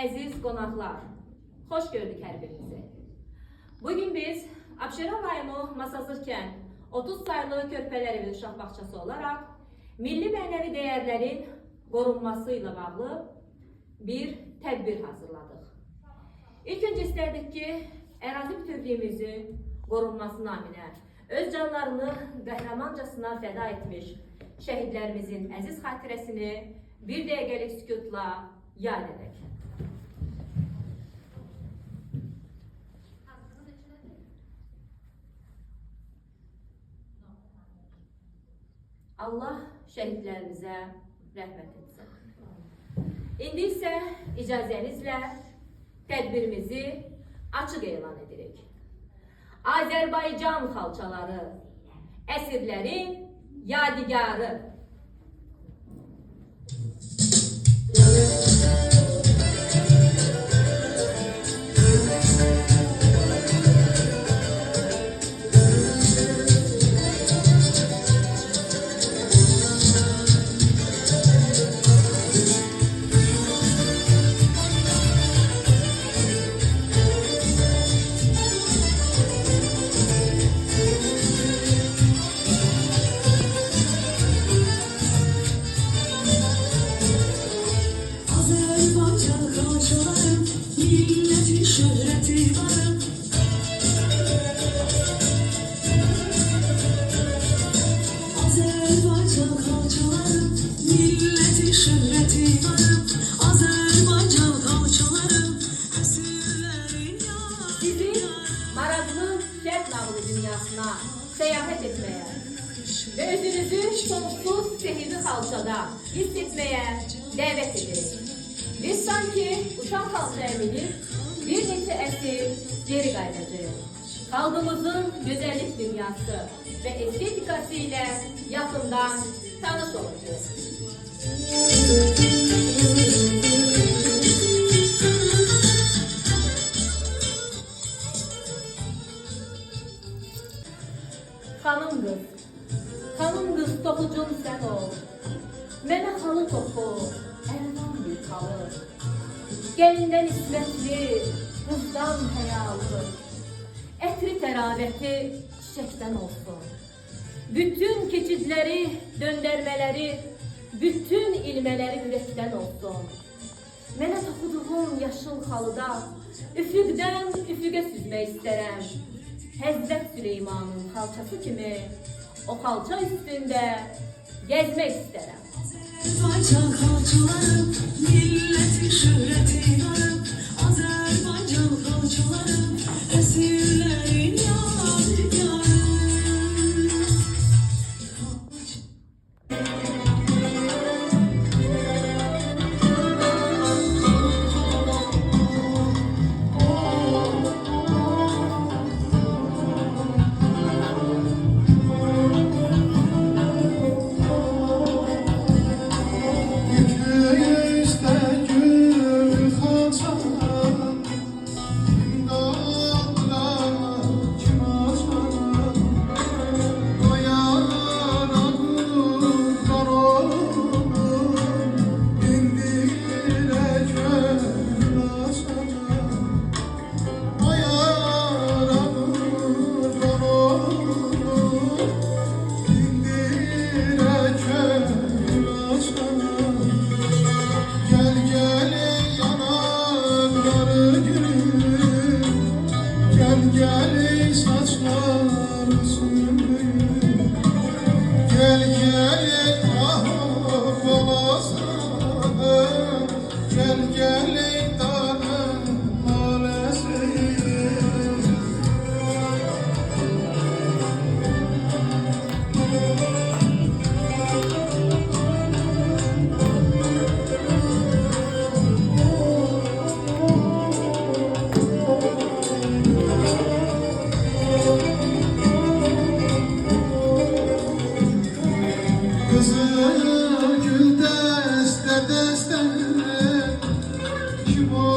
əziz qonaqlar, xoş gördük hər birinizi. Bugün biz Abşeron rayonu Masazır kənd 30 saylı Körpələr evi uşaq bağçası olaraq milli mənəvi dəyərlərin qorunması ilə bağlı bir tədbir hazırladıq. İlk öncə istərdik ki, ərazi bütövlüyümüzün qorunması naminə öz canlarını qəhrəmancasına fəda etmiş şəhidlərimizin əziz xatirəsini bir dəqiqəlik sükutla yad edək. Allah şəhidlərimizə rəhmət etsin. İndi isə icazənizlə tədbirimizi açıq elan edirik. Azərbaycan xalçaları, əsirlərin yadigarı. Dünyasına seyahat etmeye ve özünüzü sonsuz sehirli xalçada hiss etmeye dəvət edirik. Biz sanki uçan xalçaya minib bir neçə əsr geri qayıdacağıq. Xalqımızın gözəllik dünyası ve estetikası ile yakından tanış olacağız. Xanım qız toxucum sən ol, mənə xalı toxu, əlvan bir xalı. Gəlindən ismətli, qızdan həyalı, ətri təravəti çiçəkdən olsun. Bütün keçidləri, döndərmələri, bütün ilmələri ürəkdən olsun. Mənə toxuduğum yaşıl xalıda üfüqdən üfüqə süzmək istərəm. Həzrət Süleymanın xalçası kimi o xalça üstündə gəzmək istərəm. Azərbaycan xalçaları, millətin şöhrəti varım. Azərbaycan xalçaları, əsirlərin yadigarı. Kızıl gül deste deste kim o